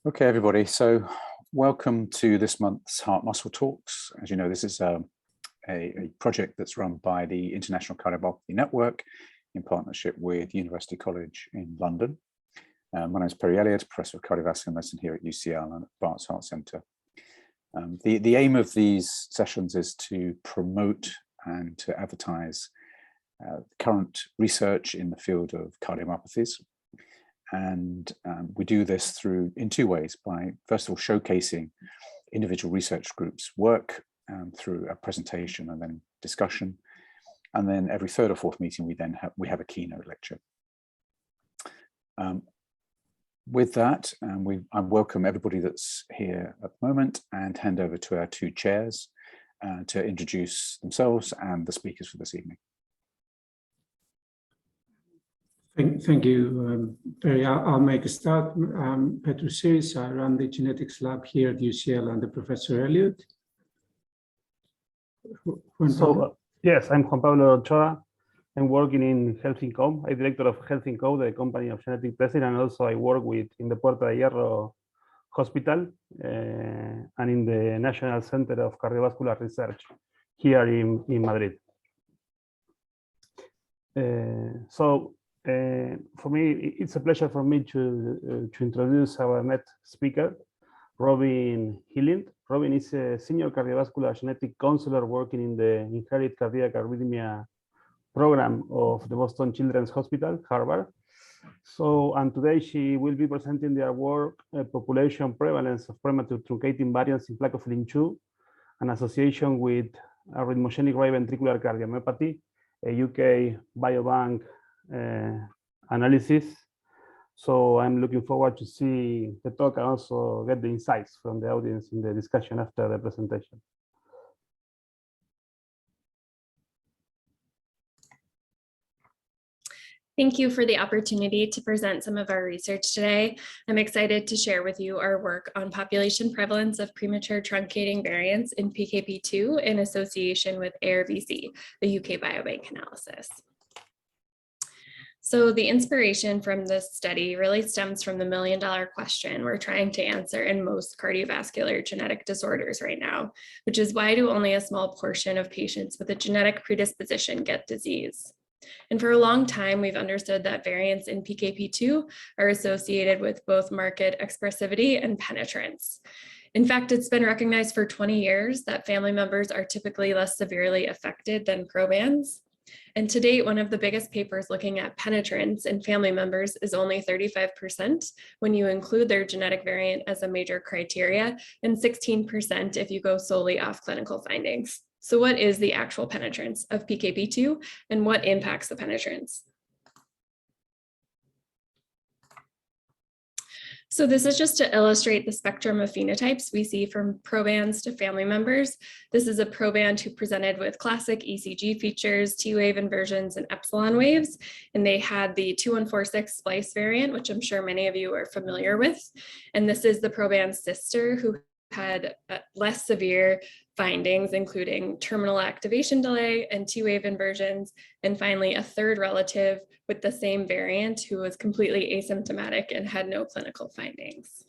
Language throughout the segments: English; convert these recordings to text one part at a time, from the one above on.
Okay, everybody. So welcome to this month's Heart Muscle Talks. As you know, this is a project that's run by the International Cardiomyopathy Network in partnership with University College in London. My name is Perry Elliott, Professor of Cardiovascular Medicine here at UCL and Advanced Heart Centre. The aim of these sessions is to promote and to advertise current research in the field of cardiomyopathies. And we do this in two ways: by first of all showcasing individual research groups' work through a presentation and then discussion, and then every third or fourth meeting we have a keynote lecture. With that, I welcome everybody that's here at the moment and hand over to our two chairs to introduce themselves and the speakers for this evening. Thank you, Perry. I'll make a start. I'm Petrus. I run the genetics lab here at UCL under Professor Elliott. Yes, I'm Juan Pablo Ochoa. I'm working in Health Income. I'm director of Health Income, the company of genetic testing, and also I work in the Puerta de Hierro Hospital and in the National Center of Cardiovascular Research here in Madrid. For me, it's a pleasure for me to introduce our next speaker, Robyn Hylind. Robyn is a senior cardiovascular genetic counselor working in the inherited cardiac arrhythmia program of the Boston Children's Hospital, Harvard. And today she will be presenting their work, population prevalence of premature truncating variants in plakophilin 2, an association with arrhythmogenic right ventricular cardiomyopathy, a UK biobank analysis. So I'm looking forward to see the talk and also get the insights from the audience in the discussion after the presentation. Thank you for the opportunity to present some of our research today. I'm excited to share with you our work on population prevalence of premature truncating variants in PKP2 in association with ARVC, the UK biobank analysis. So the inspiration from this study really stems from the million-dollar question we're trying to answer in most cardiovascular genetic disorders right now, which is why do only a small portion of patients with a genetic predisposition get disease? And for a long time, we've understood that variants in PKP2 are associated with both marked expressivity and penetrance. In fact, it's been recognized for 20 years that family members are typically less severely affected than probands. And to date, one of the biggest papers looking at penetrance in family members is only 35% when you include their genetic variant as a major criteria, and 16% if you go solely off clinical findings. So what is the actual penetrance of PKP2 and what impacts the penetrance? So this is just to illustrate the spectrum of phenotypes we see from probands to family members. This is a proband who presented with classic ECG features, T-wave inversions, and epsilon waves, and they had the 2146 splice variant, which I'm sure many of you are familiar with. And this is the proband's sister who had less severe findings, including terminal activation delay and T-wave inversions, and finally a third relative with the same variant who was completely asymptomatic and had no clinical findings.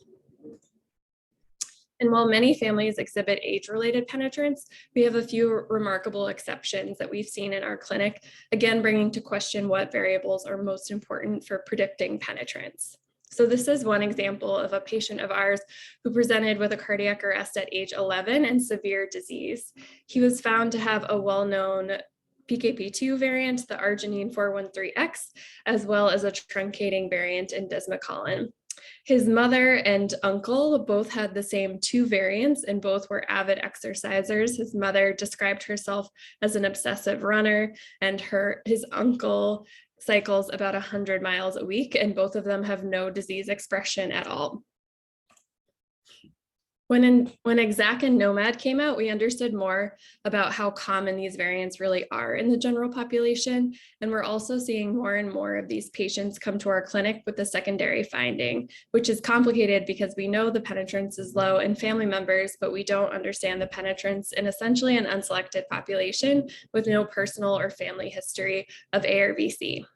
And while many families exhibit age-related penetrance, we have a few remarkable exceptions that we've seen in our clinic, again bringing to question what variables are most important for predicting penetrance. So this is one example of a patient of ours who presented with a cardiac arrest at age 11 and severe disease. He was found to have a well-known PKP2 variant, the arginine 413X, as well as a truncating variant in desmocolin. His mother and uncle both had the same two variants and both were avid exercisers. His mother described herself as an obsessive runner, and his uncle cycles about 100 miles a week, and both of them have no disease expression at all. When ACKNOWLEDGMENTS and NOMAD came out, we understood more about how common these variants really are in the general population. And we're also seeing more and more of these patients come to our clinic with a secondary finding, which is complicated because we know the penetrance is low in family members, but we don't understand the penetrance in essentially an unselected population with no personal or family history of ARVC.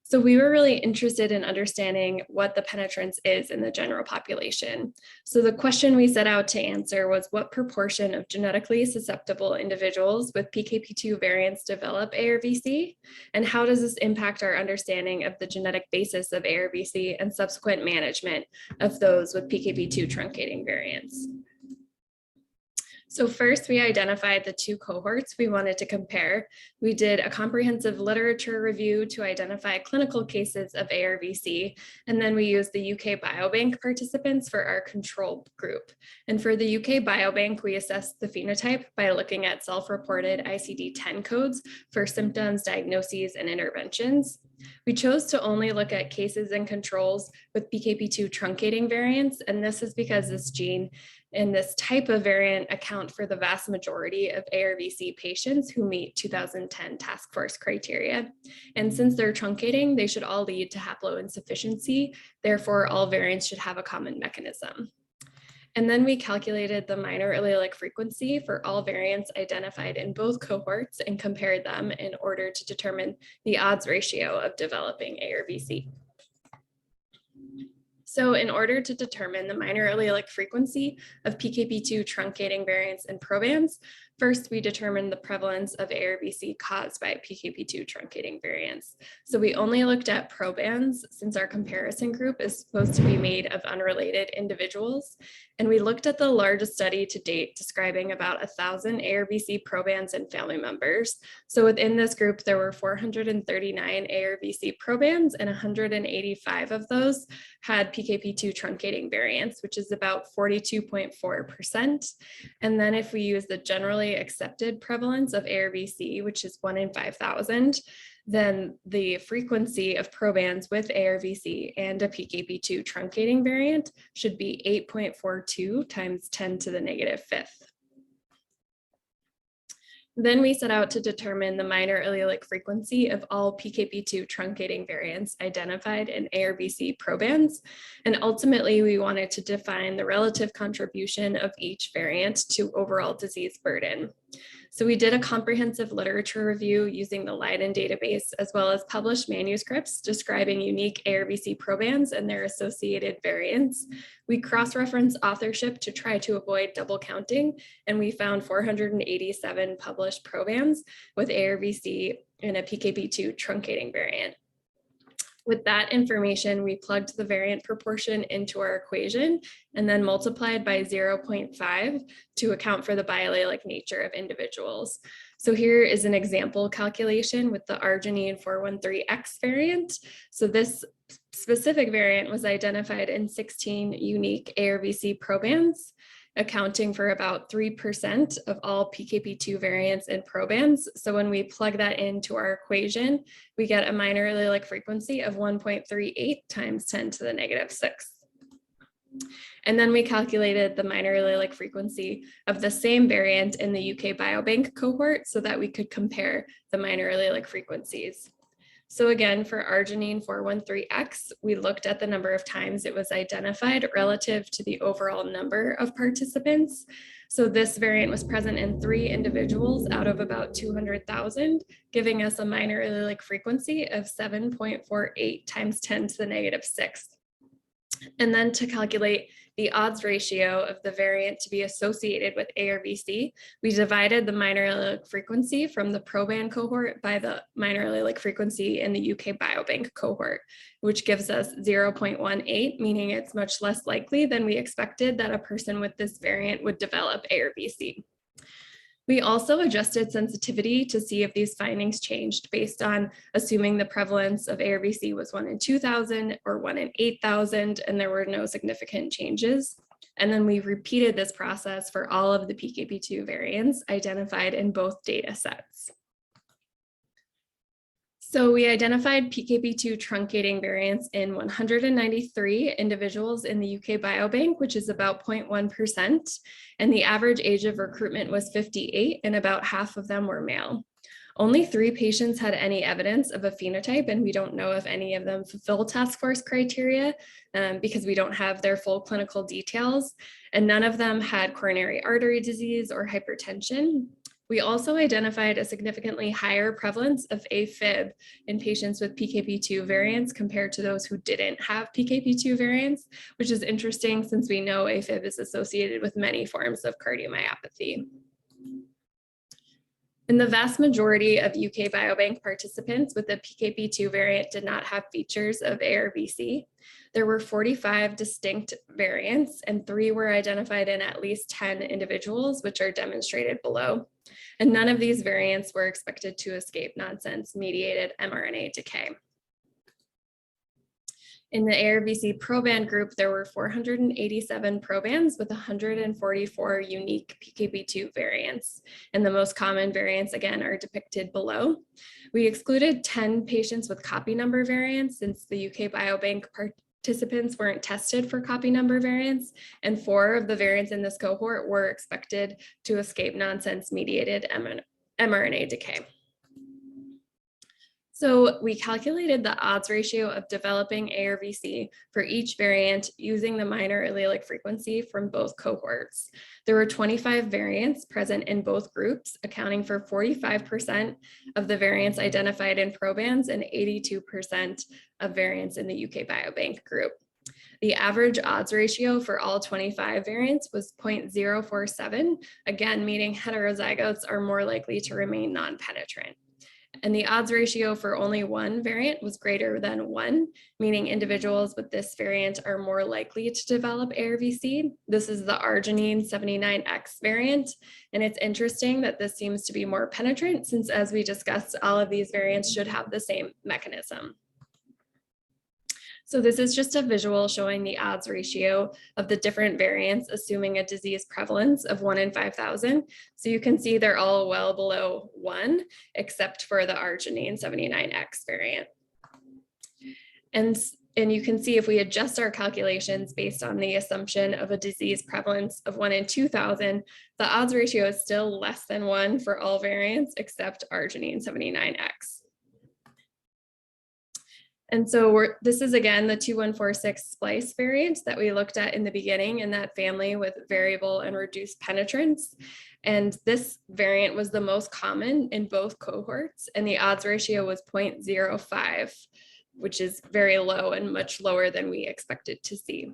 So we were really interested in understanding what the penetrance is in the general population. So the question we set out to answer was what proportion of genetically susceptible individuals with PKP2 variants develop ARVC, and how does this impact our understanding of the genetic basis of ARVC and subsequent management of those with PKP2 truncating variants. So first, we identified the two cohorts we wanted to compare. We did a comprehensive literature review to identify clinical cases of ARVC, and then we used the UK Biobank participants for our control group. And for the UK Biobank, we assessed the phenotype by looking at self-reported ICD-10 codes for symptoms, diagnoses, and interventions. We chose to only look at cases and controls with PKP2 truncating variants, and this is because this gene and this type of variant account for the vast majority of ARVC patients who meet 2010 task force criteria. And since they're truncating, they should all lead to haploinsufficiency. Therefore, all variants should have a common mechanism. And then we calculated the minor allelic frequency for all variants identified in both cohorts and compared them in order to determine the odds ratio of developing ARVC. So in order to determine the minor allelic frequency of PKP2 truncating variants and probands, first we determined the prevalence of ARVC caused by PKP2 truncating variants. So we only looked at probands since our comparison group is supposed to be made of unrelated individuals. And we looked at the largest study to date describing about 1,000 ARVC probands and family members. So within this group, there were 439 ARVC probands and 185 of those had PKP2 truncating variants, which is about 42.4%. And then if we use the generally accepted prevalence of ARVC, which is 1 in 5,000, then the frequency of probands with ARVC and a PKP2 truncating variant should be 8.42 times 10 to the negative fifth. Then we set out to determine the minor allelic frequency of all PKP2 truncating variants identified in ARVC probands. And ultimately, we wanted to define the relative contribution of each variant to overall disease burden. So we did a comprehensive literature review using the Leiden database, as well as published manuscripts describing unique ARVC probands and their associated variants. We cross-referenced authorship to try to avoid double counting, and we found 487 published probands with ARVC and a PKP2 truncating variant. With that information, we plugged the variant proportion into our equation and then multiplied by 0.5 to account for the biallelic nature of individuals. So here is an example calculation with the arginine 413X variant. So this specific variant was identified in 16 unique ARVC probands, accounting for about 3% of all PKP2 variants and probands. So when we plug that into our equation, we get a minor allelic frequency of 1.38 times 10 to the negative 6. And then we calculated the minor allelic frequency of the same variant in the UK Biobank cohort so that we could compare the minor allelic frequencies. So again, for arginine 413X, we looked at the number of times it was identified relative to the overall number of participants. So this variant was present in 3 individuals out of about 200,000, giving us a minor allelic frequency of 7.48 times 10 to the negative 6. And then to calculate the odds ratio of the variant to be associated with ARVC, we divided the minor allelic frequency from the proband cohort by the minor allelic frequency in the UK Biobank cohort, which gives us 0.18, meaning it's much less likely than we expected that a person with this variant would develop ARVC. We also adjusted sensitivity to see if these findings changed based on assuming the prevalence of ARVC was 1 in 2,000 or 1 in 8,000, and there were no significant changes. And then we repeated this process for all of the PKP2 variants identified in both data sets. So we identified PKP2 truncating variants in 193 individuals in the UK Biobank, which is about 0.1%. And the average age of recruitment was 58, and about half of them were male. Only 3 patients had any evidence of a phenotype, and we don't know if any of them fulfill task force criteria because we don't have their full clinical details. And none of them had coronary artery disease or hypertension. We also identified a significantly higher prevalence of AFib in patients with PKP2 variants compared to those who didn't have PKP2 variants, which is interesting since we know AFib is associated with many forms of cardiomyopathy. And the vast majority of UK Biobank participants with the PKP2 variant did not have features of ARVC. There were 45 distinct variants and 3 were identified in at least 10 individuals, which are demonstrated below. And none of these variants were expected to escape nonsense-mediated mRNA decay. In the ARVC proband group, there were 487 probands with 144 unique PKP2 variants. And the most common variants, again, are depicted below. We excluded 10 patients with copy number variants since the UK Biobank participants weren't tested for copy number variants, and 4 of the variants in this cohort were expected to escape nonsense-mediated mRNA decay. So we calculated the odds ratio of developing ARVC for each variant using the minor allelic frequency from both cohorts. There were 25 variants present in both groups, accounting for 45% of the variants identified in probands and 82% of variants in the UK Biobank group. The average odds ratio for all 25 variants was 0.047, again, meaning heterozygotes are more likely to remain non-penetrant. And the odds ratio for only one variant was greater than 1, meaning individuals with this variant are more likely to develop ARVC. This is the arginine 79X variant. And it's interesting that this seems to be more penetrant since, as we discussed, all of these variants should have the same mechanism. So this is just a visual showing the odds ratio of the different variants, assuming a disease prevalence of 1 in 5,000. So you can see they're all well below 1, except for the arginine 79X variant. And you can see if we adjust our calculations based on the assumption of a disease prevalence of 1 in 2,000, the odds ratio is still less than 1 for all variants except arginine 79X. And so this is, again, the 2146 splice variant that we looked at in the beginning in that family with variable and reduced penetrance. And this variant was the most common in both cohorts, and the odds ratio was 0.05, which is very low and much lower than we expected to see.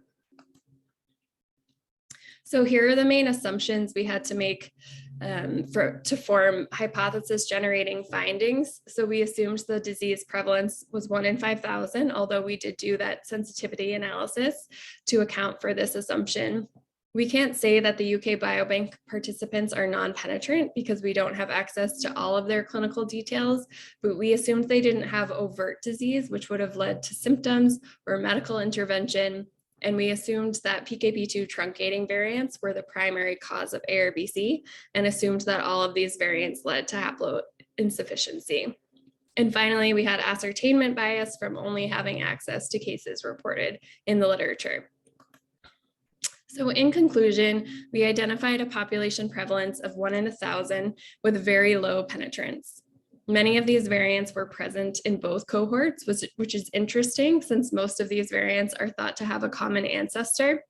So here are the main assumptions we had to make to form hypothesis generating findings. So we assumed the disease prevalence was 1 in 5,000, although we did do that sensitivity analysis to account for this assumption. We can't say that the UK Biobank participants are non-penetrant because we don't have access to all of their clinical details, but we assumed they didn't have overt disease, which would have led to symptoms or medical intervention. And we assumed that PKP2 truncating variants were the primary cause of ARVC and assumed that all of these variants led to haploinsufficiency. And finally, we had ascertainment bias from only having access to cases reported in the literature. So in conclusion, we identified a population prevalence of 1 in 1,000 with very low penetrance. Many of these variants were present in both cohorts, which is interesting since most of these variants are thought to have a common ancestor.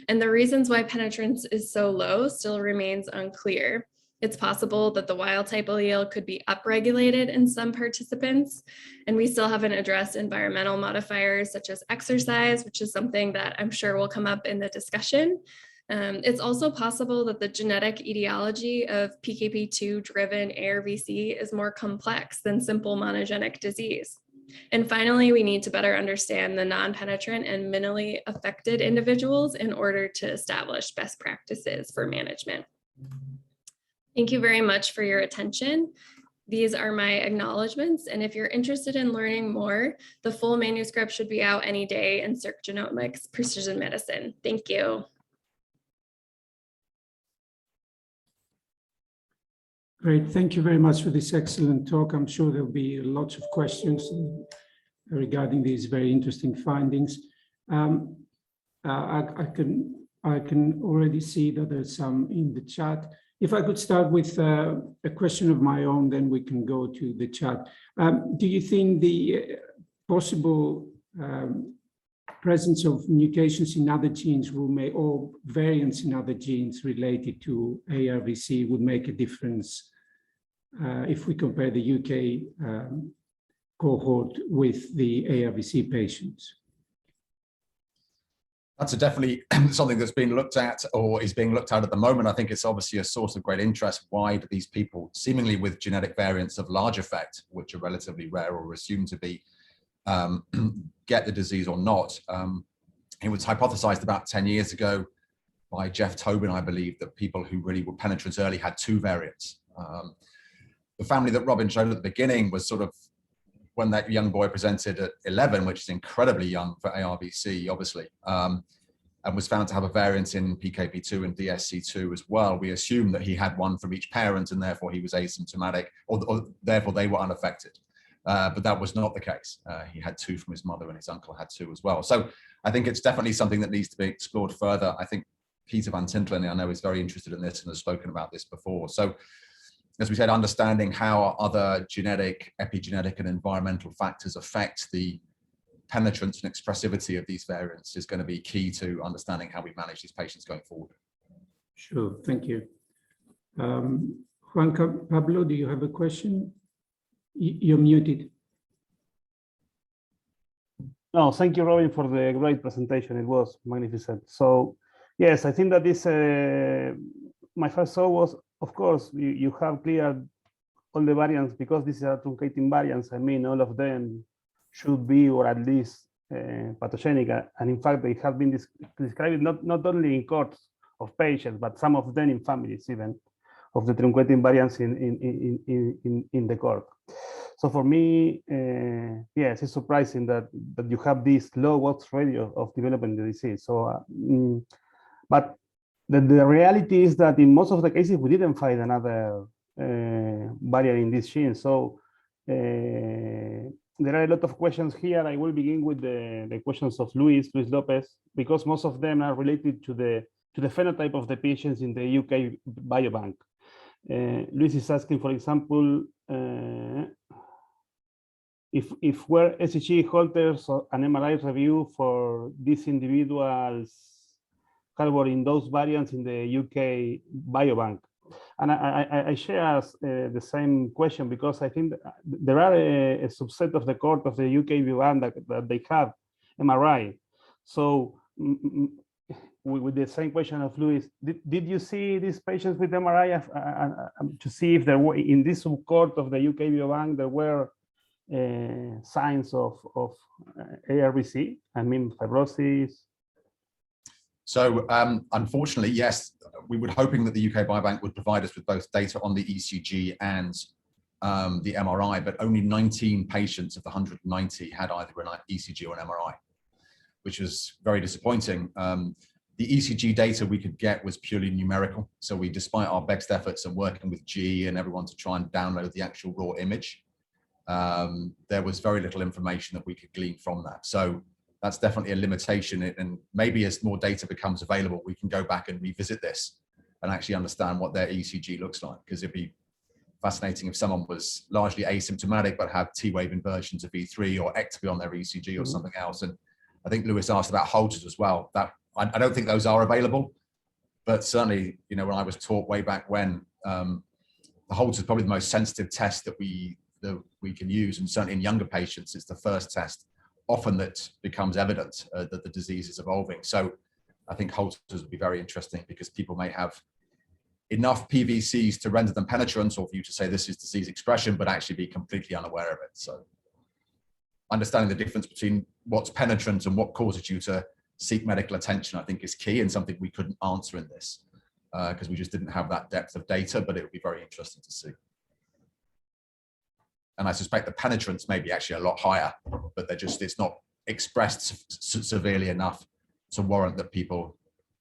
And the reasons why penetrance is so low still remains unclear. It's possible that the wild type allele could be upregulated in some participants, and we still haven't addressed environmental modifiers such as exercise, which is something that I'm sure will come up in the discussion. It's also possible that the genetic etiology of PKP2-driven ARVC is more complex than simple monogenic disease. And finally, we need to better understand the non-penetrant and minimally affected individuals in order to establish best practices for management. Thank you very much for your attention. These are my acknowledgements, and if you're interested in learning more, the full manuscript should be out any day in Circ Genomics Precision Medicine. Thank you. Great, thank you very much for this excellent talk. I'm sure there'll be lots of questions regarding these very interesting findings. I can already see that there's some in the chat. If I could start with a question of my own, then we can go to the chat. Do you think the possible presence of mutations in other genes or variants in other genes related to ARVC would make a difference if we compare the UK cohort with the ARVC patients? That's definitely something that's been looked at or is being looked at the moment. I think it's obviously a source of great interest. Why do these people, seemingly with genetic variants of large effect, which are relatively rare or assumed to be, get the disease or not? It was hypothesized about 10 years ago by Jeff Tobin, I believe, that people who really were penetrants early had 2 variants. The family that Robyn showed at the beginning was sort of when that young boy presented at 11, which is incredibly young for ARVC, obviously, and was found to have a variant in PKP2 and DSC2 as well. We assumed that he had one from each parent and therefore he was asymptomatic, or therefore they were unaffected. But that was not the case. He had 2 from his mother and his uncle had 2 as well. So I think it's definitely something that needs to be explored further. I think Peter van Tintelen, I know, is very interested in this and has spoken about this before. So as we said, understanding how other genetic, epigenetic and environmental factors affect the penetrance and expressivity of these variants is going to be key to understanding how we manage these patients going forward. Sure, thank you. Juan Pablo, do you have a question? You're muted. No, thank you, Robyn, for the great presentation. It was magnificent. So yes, I think that this, my first thought was, of course, you have cleared all the variants because these are truncating variants. I mean, all of them should be, or at least pathogenic. And in fact, they have been described not only in cohorts of patients, but some of them in families even, of the truncating variants in the cohort. So for me, yes, it's surprising that you have this low odds rate of developing the disease. So, but the reality is that in most of the cases, we didn't find another variant in this gene. So there are a lot of questions here. I will begin with the questions of Luis Lopez, because most of them are related to the phenotype of the patients in the UK biobank. Luis is asking, for example, if were ECG Holters or an MRI review for these individuals harboring those variants in the UK biobank. And I share the same question because I think there are a subset of the cohort of the UK biobank that they have MRI. So with the same question of Luis, did you see these patients with MRI to see if there were, in this cohort of the UK biobank, there were signs of ARVC, I mean fibrosis? So unfortunately, yes, we were hoping that the UK Biobank would provide us with both data on the ECG and the MRI, but only 19 patients of the 190 had either an ECG or an MRI, which was very disappointing. The ECG data we could get was purely numerical. So we, despite our best efforts and working with G and everyone to try and download the actual raw image, there was very little information that we could glean from that. So that's definitely a limitation. And maybe as more data becomes available, we can go back and revisit this and actually understand what their ECG looks like. Because it'd be fascinating if someone was largely asymptomatic, but had T-wave inversions of E3 or ectopy on their ECG or something else. And I think Lewis asked about Holters as well. That I don't think those are available, but certainly, you know, when I was taught way back when, the Holters is probably the most sensitive test that we can use. And certainly in younger patients, it's the first test often that becomes evident that the disease is evolving. So I think Holters would be very interesting because people may have enough PVCs to render them penetrant, or for you to say this is disease expression, but actually be completely unaware of it. So understanding the difference between what's penetrant and what causes you to seek medical attention, I think is key, and something we couldn't answer in this because we just didn't have that depth of data, but it would be very interesting to see. And I suspect the penetrance may be actually a lot higher, but it's not expressed severely enough to warrant that people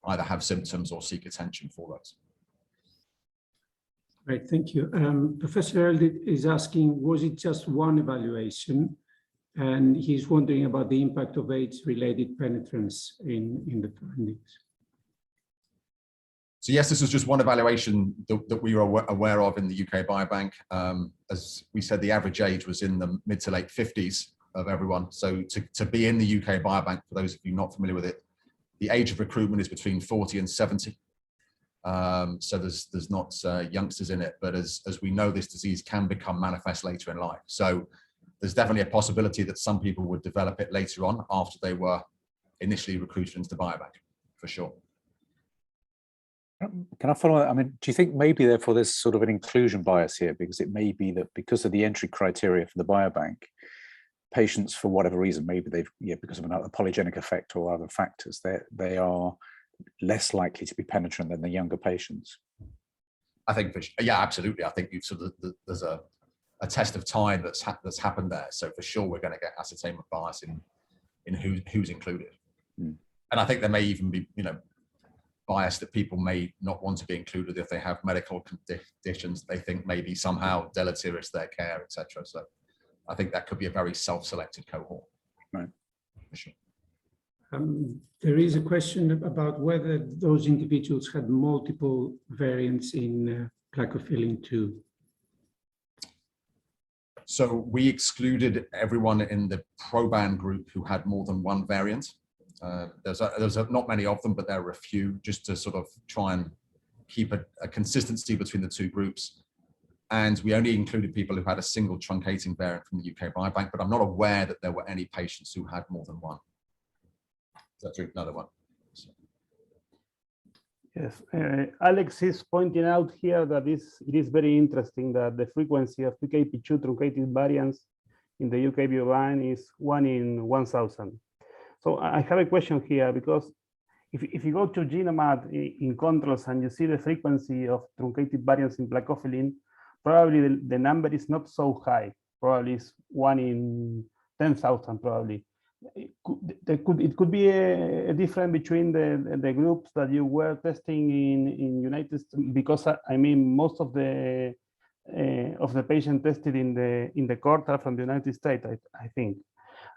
either have symptoms or seek attention for those. Great, thank you. Professor Hylind is asking, was it just one evaluation? And he's wondering about the impact of AIDS-related penetrance in the findings. So yes, this was just one evaluation that we were aware of in the UK Biobank. As we said, the average age was in the mid to late 50s of everyone. So to be in the UK Biobank, for those of you not familiar with it, the age of recruitment is between 40 and 70. So there's not youngsters in it, but as we know, this disease can become manifest later in life. So there's definitely a possibility that some people would develop it later on after they were initially recruited into the biobank, for sure. Can I follow? I mean, do you think maybe therefore there's sort of an inclusion bias here, because it may be that because of the entry criteria for the biobank, patients, for whatever reason, maybe they've, because of a polygenic effect or other factors, they are less likely to be penetrant than the younger patients? I think, yeah, absolutely. I think you've sort of, there's a test of time that's happened there. So for sure, we're going to get ascertainment bias in who's included. And I think there may even be, bias that people may not want to be included if they have medical conditions they think may be somehow deleterious to their care, etc. So I think that could be a very self-selected cohort. Right. For sure. There is a question about whether those individuals had multiple variants in plakophilin 2. So we excluded everyone in the proband group who had more than one variant. There's not many of them, but there are a few, just to sort of try and keep a consistency between the two groups. And we only included people who had a single truncating variant from the UK Biobank, but I'm not aware that there were any patients who had more than one. That's another one. Yes, Alex is pointing out here that it is very interesting that the frequency of PKP2 truncated variants in the UK Biobank is 1 in 1,000. So I have a question here, because if you go to GenoMat in controls and you see the frequency of truncated variants in plakophilin, probably the number is not so high. Probably it's 1 in 10,000 probably. It could be a difference between the groups that you were testing in United States, because I mean most of the patients tested in the cohort are from the United States, I think,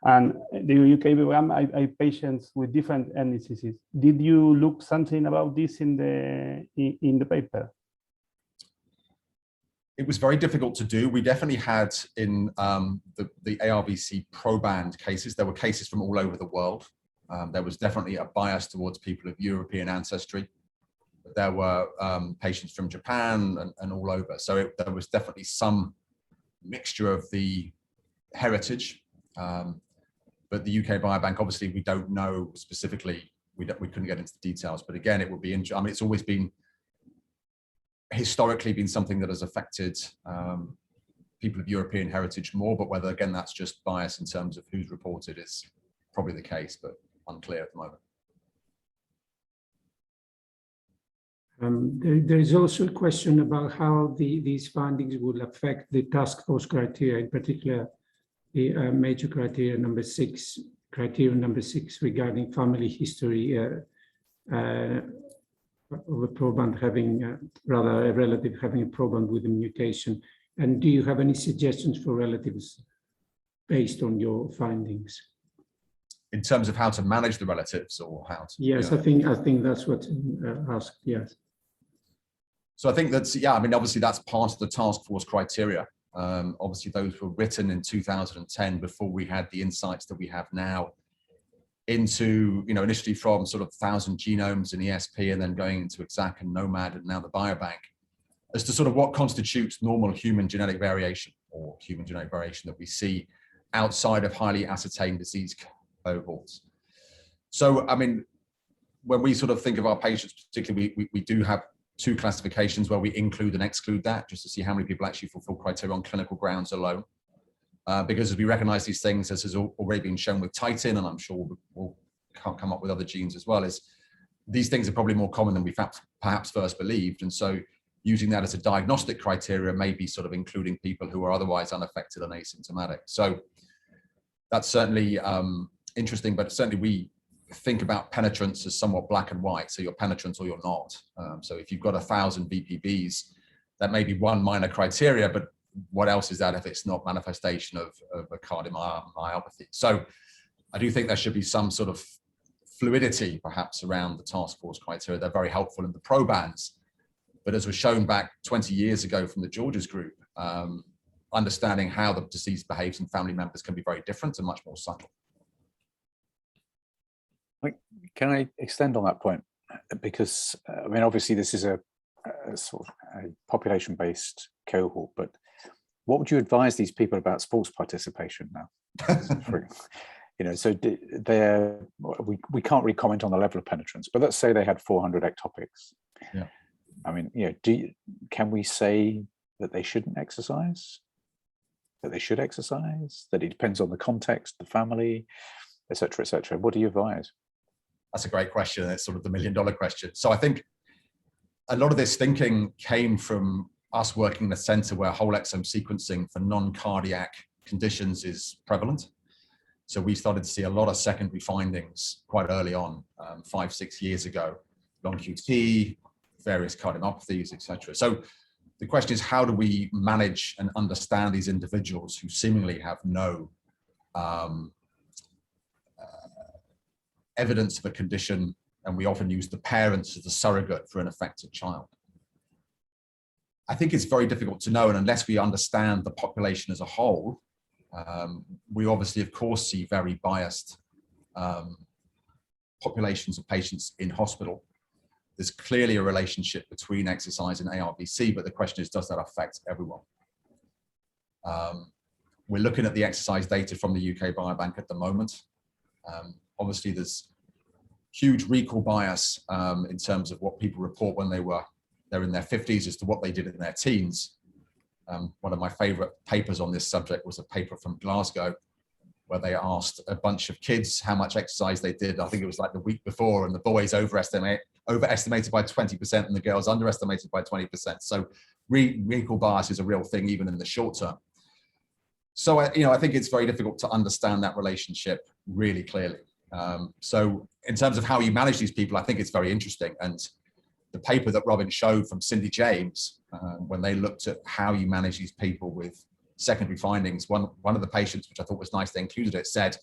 and the UK BOM I patients with different ethnicities. Did you look something about this in the paper? It was very difficult to do. We definitely had in the ARVC proband cases, there were cases from all over the world. There was definitely a bias towards people of European ancestry. There were patients from Japan and all over. So there was definitely some mixture of the heritage. But the UK Biobank, obviously, we don't know specifically. We couldn't get into the details. But again, it would be interesting. I mean, it's always been historically been something that has affected people of European heritage more, but whether, again, that's just bias in terms of who's reported is probably the case, but unclear at the moment. There is also a question about how these findings will affect the task force criteria, in particular, the major criteria number 6 regarding family history of a proband having, rather a relative having a proband with a mutation. And do you have any suggestions for relatives based on your findings? In terms of how to manage the relatives, or how to? Yes, I think that's what asked, yes. So I think that's, yeah, I mean, obviously that's part of the task force criteria. Obviously those were written in 2010 before we had the insights that we have now into, initially from sort of 1,000 genomes in ESP and then going into ACKNOWLEDGEMENTS and Nomad and now the biobank, as to sort of what constitutes normal human genetic variation, or human genetic variation that we see outside of highly ascertained disease cohorts. So, I mean, when we sort of think of our patients, particularly, we do have 2 classifications where we include and exclude that, just to see how many people actually fulfill criteria on clinical grounds alone. Because as we recognize these things, as has already been shown with Titin, and I'm sure we'll come up with other genes as well, is these things are probably more common than we perhaps first believed. And so using that as a diagnostic criteria may be sort of including people who are otherwise unaffected and asymptomatic. So that's certainly interesting, but certainly we think about penetrance as somewhat black and white. So you're penetrant or you're not. So if you've got 1,000 VPBs, that may be one minor criteria, but what else is that if it's not manifestation of a cardiomyopathy? So I do think there should be some sort of fluidity perhaps around the task force criteria. They're very helpful in the probands, but as was shown back 20 years ago from the George's group, understanding how the disease behaves in family members can be very different and much more subtle. Can I extend on that point? because I mean, obviously this is a sort of a population-based cohort, but what would you advise these people about sports participation now? You know, so we can't really comment on the level of penetrance, but let's say they had 400 ectopics. Yeah. I mean, you know, can we say that they shouldn't exercise? That they should exercise? That it depends on the context, the family, et cetera, et cetera. What do you advise? That's a great question. It's sort of the million-dollar question. So I think a lot of this thinking came from us working in a center where whole exome sequencing for non-cardiac conditions is prevalent. So we started to see a lot of secondary findings quite early on, 5-6 years ago, long QT, various cardiomyopathies, etc. So the question is, how do we manage and understand these individuals who seemingly have no evidence of a condition, and we often use the parents as a surrogate for an affected child? I think it's very difficult to know, and unless we understand the population as a whole, we obviously, of course, see very biased populations of patients in hospital. There's clearly a relationship between exercise and ARVC, but the question is, does that affect everyone? We're looking at the exercise data from the UK Biobank at the moment. Obviously, there's huge recall bias in terms of what people report when they're in their 50s as to what they did in their teens. One of my favorite papers on this subject was a paper from Glasgow, where they asked a bunch of kids how much exercise they did. I think it was like the week before, and the boys overestimated by 20% and the girls underestimated by 20%. So recall bias is a real thing, even in the short term. So, I think it's very difficult to understand that relationship really clearly. So in terms of how you manage these people, I think it's very interesting. And the paper that Robyn showed from Cindy James, when they looked at how you manage these people with secondary findings, one of the patients, which I thought was nice, they included it, said,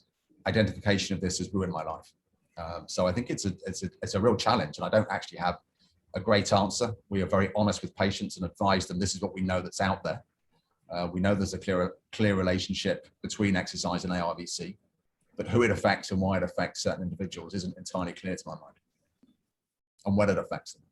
identification of this has ruined my life. So I think it's a real challenge, and I don't actually have a great answer. We are very honest with patients and advise them this is what we know that's out there. We know there's a clear relationship between exercise and ARVC, but who it affects and why it affects certain individuals isn't entirely clear to my mind, and when it affects them.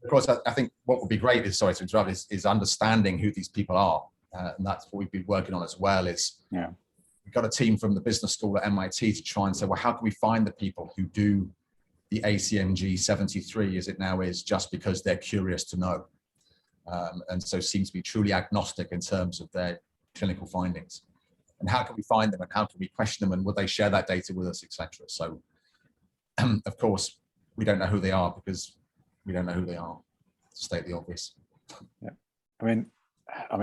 Of course, I think what would be great is, sorry to interrupt, is understanding who these people are. And that's what we've been working on as well, is we've got a team from the business school at MIT to try and say, well, how can we find the people who do the ACMG 73, as it now is, just because they're curious to know? And so seem to be truly agnostic in terms of their clinical findings. And how can we find them, and how can we question them, and would they share that data with us, etc. So, of course, we don't know who they are because we don't know who they are, to state the obvious. Yeah, I mean,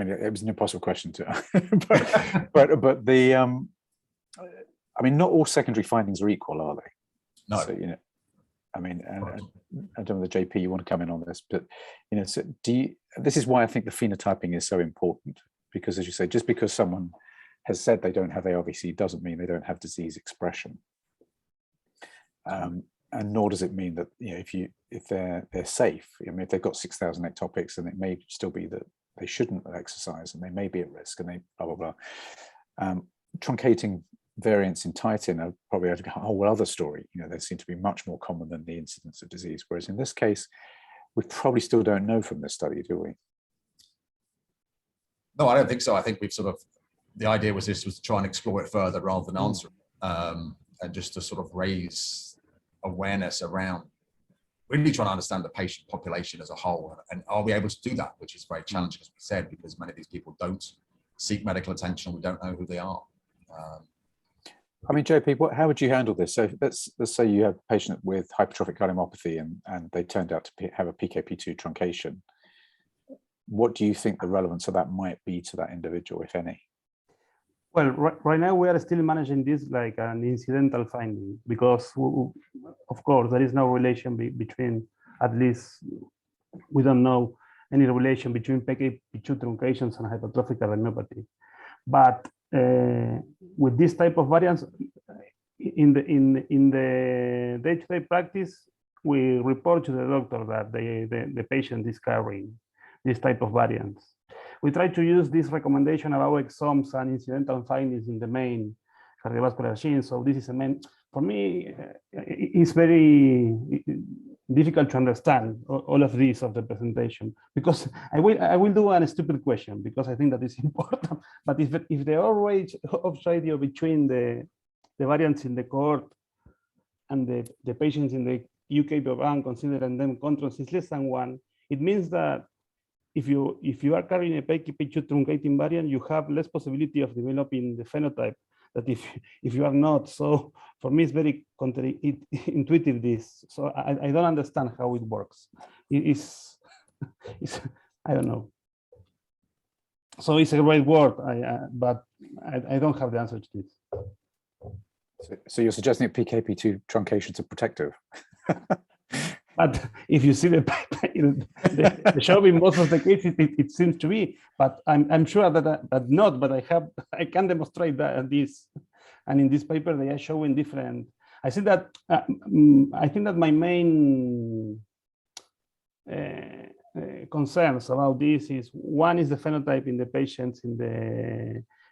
it was an impossible question to, but the, I mean, not all secondary findings are equal, are they? No. So, I mean, I don't know, the JP, you want to come in on this, but so this is why I think the phenotyping is so important, because, as you say, just because someone has said they don't have ARVC doesn't mean they don't have disease expression. And nor does it mean that if they're safe. I mean, if they've got 6,000 ectopics, then it may still be that they shouldn't exercise, and they may be at risk, and they blah blah blah. Truncating variants in titin are probably a whole other story. They seem to be much more common than the incidence of disease. Whereas in this case, we probably still don't know from this study, do we? No, I don't think so. I think we've the idea was to try and explore it further rather than answer it, and just to sort of raise awareness around really trying to understand the patient population as a whole, and are we able to do that, which is very challenging, as we said, because many of these people don't seek medical attention. We don't know who they are. I mean, JP, how would you handle this? So let's say you have a patient with hypertrophic cardiomyopathy, and they turned out to have a PKP2 truncation. What do you think the relevance of that might be to that individual, if any? Well, right now we are still managing this like an incidental finding, because of course there is no relation between, at least we don't know any relation between PKP2 truncations and hypertrophic cardiomyopathy. But with this type of variants, in the day-to-day practice, we report to the doctor that the patient is carrying this type of variants. We try to use this recommendation about exomes and incidental findings in the main cardiovascular genes. So this is a main, for me, it's very difficult to understand all of this of the presentation, because I will do a stupid question because I think that is important. But if the average odds ratio between the variants in the cohort and the patients in the UK biobank, considering them controls, is less than 1, it means that if you are carrying a PKP2 truncating variant, you have less possibility of developing the phenotype that if you are not. So for me, it's very counterintuitive, this. So I don't understand how it works. It's I don't know. So it's a great word, but I don't have the answer to this. So you're suggesting that PKP2 truncations are protective? But if you see the show, in most of the cases, it seems to be. But I'm sure that not. But I can demonstrate that this, and in this paper they are showing different. I think that my main concerns about this is, one is the phenotype in the patients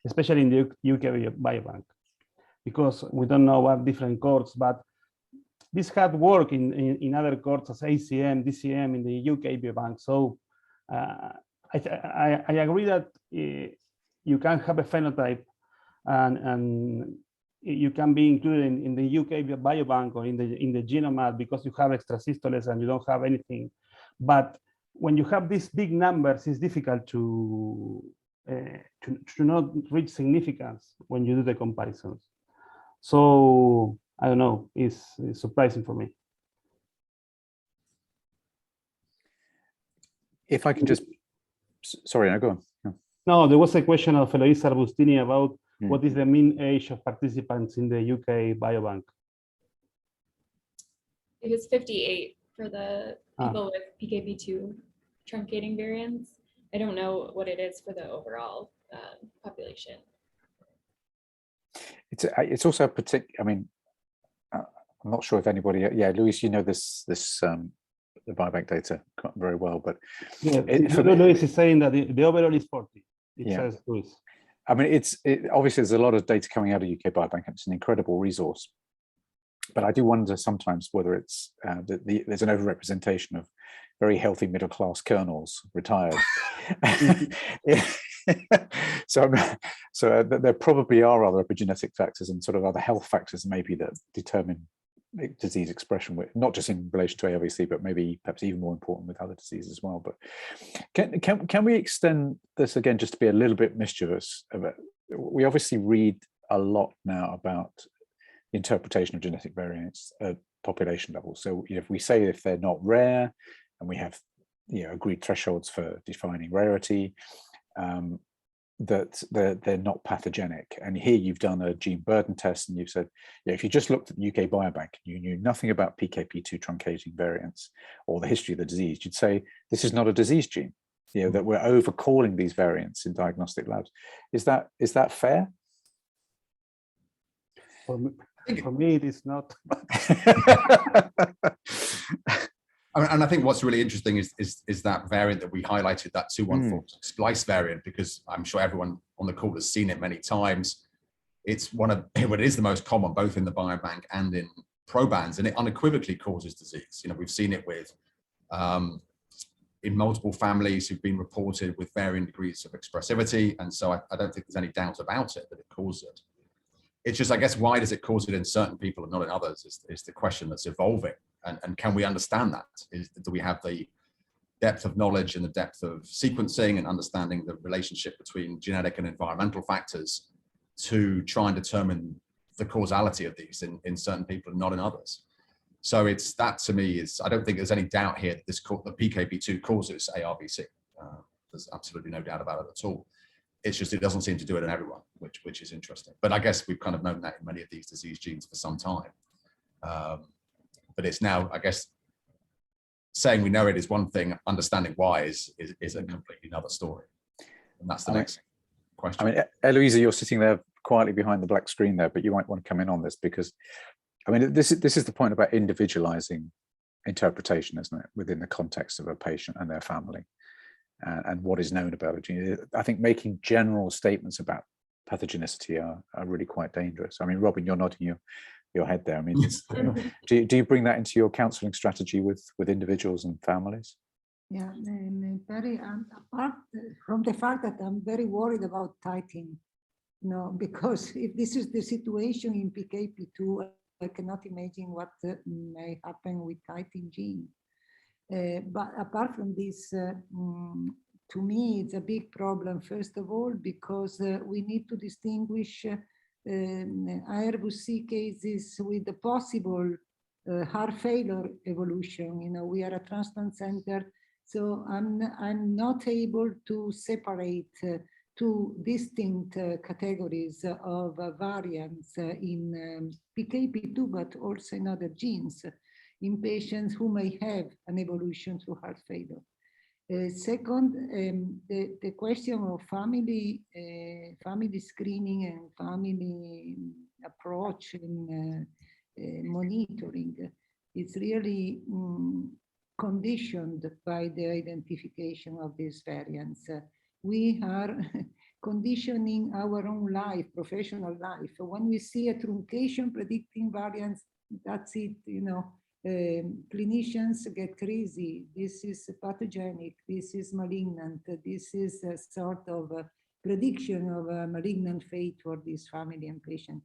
especially in the UK biobank, because we don't know what different cohorts, but this had worked in other cohorts as ACM, DCM in the UK biobank. So I agree that you can have a phenotype and you can be included in the UK biobank or in the genome because you have extrasystoles and you don't have anything. But when you have these big numbers, it's difficult to not reach significance when you do the comparisons. So I don't know, it's surprising for me. If I can just, sorry, no, go on. No. No, there was a question of Eloisa Arbustini about what is the mean age of participants in the UK biobank. It was 58 for the people with PKP2 truncating variants. I don't know what it is for the overall population. It's also a particular, I mean, I'm not sure if anybody, yeah, Luis, you know this the biobank data very well, but yeah, Luis is saying that the overall is 40. It says Luis. I mean, obviously there's a lot of data coming out of UK biobank, and it's an incredible resource. But I do wonder sometimes whether it's there's an overrepresentation of very healthy middle class colonels retired. So there probably are other epigenetic factors and sort of other health factors maybe that determine disease expression, not just in relation to ARVC, but maybe perhaps even more important with other diseases as well. But can we extend this again just to be a little bit mischievous? We obviously read a lot now about the interpretation of genetic variants at population level. So if we say if they're not rare, and we have agreed thresholds for defining rarity, that they're not pathogenic. And here you've done a gene burden test, and you've said, if you just looked at the UK biobank, you knew nothing about PKP2 truncating variants or the history of the disease, you'd say this is not a disease gene. That we're overcalling these variants in diagnostic labs. Is that fair? For me, it is not. And I think what's really interesting is that variant that we highlighted, that 214 splice variant, because I'm sure everyone on the call has seen it many times. It is the most common both in the biobank and in probands, and it unequivocally causes disease. We've seen it with in multiple families who've been reported with varying degrees of expressivity, and so I don't think there's any doubt about it that it causes it. It's just, I guess, why does it cause it in certain people and not in others is the question that's evolving. And can we understand that? Do we have the depth of knowledge and the depth of sequencing and understanding the relationship between genetic and environmental factors to try and determine the causality of these in certain people and not in others? So it's that, to me, I don't think there's any doubt here that the PKP2 causes ARVC. There's absolutely no doubt about it at all. It's just it doesn't seem to do it in everyone, which is interesting. But I guess we've kind of known that in many of these disease genes for some time. But it's now, I guess, saying we know it is one thing, understanding why is a completely another story. And that's the next question. I mean, Eloisa, you're sitting there quietly behind the black screen there, but you might want to come in on this because, I mean, this is the point about individualizing interpretation, isn't it, within the context of a patient and their family, and what is known about a gene. I think making general statements about pathogenicity are really quite dangerous. I mean, Robyn, you're nodding your head there. I mean, do you bring that into your counselling strategy with individuals and families? Yeah, very apart from the fact that I'm very worried about tithing, because if this is the situation in PKP2, I cannot imagine what may happen with tithing gene. But apart from this, to me, it's a big problem, first of all, because we need to distinguish ARVC cases with the possible heart failure evolution. We are a transplant center, so I'm not able to separate two distinct categories of variants in PKP2, but also in other genes in patients who may have an evolution through heart failure. Second, the question of family screening and family approach in monitoring is really conditioned by the identification of these variants. We are conditioning our own life, professional life. When we see a truncation predicting variants, that's it, clinicians get crazy. This is pathogenic, this is malignant, this is a sort of a prediction of a malignant fate for this family and patient.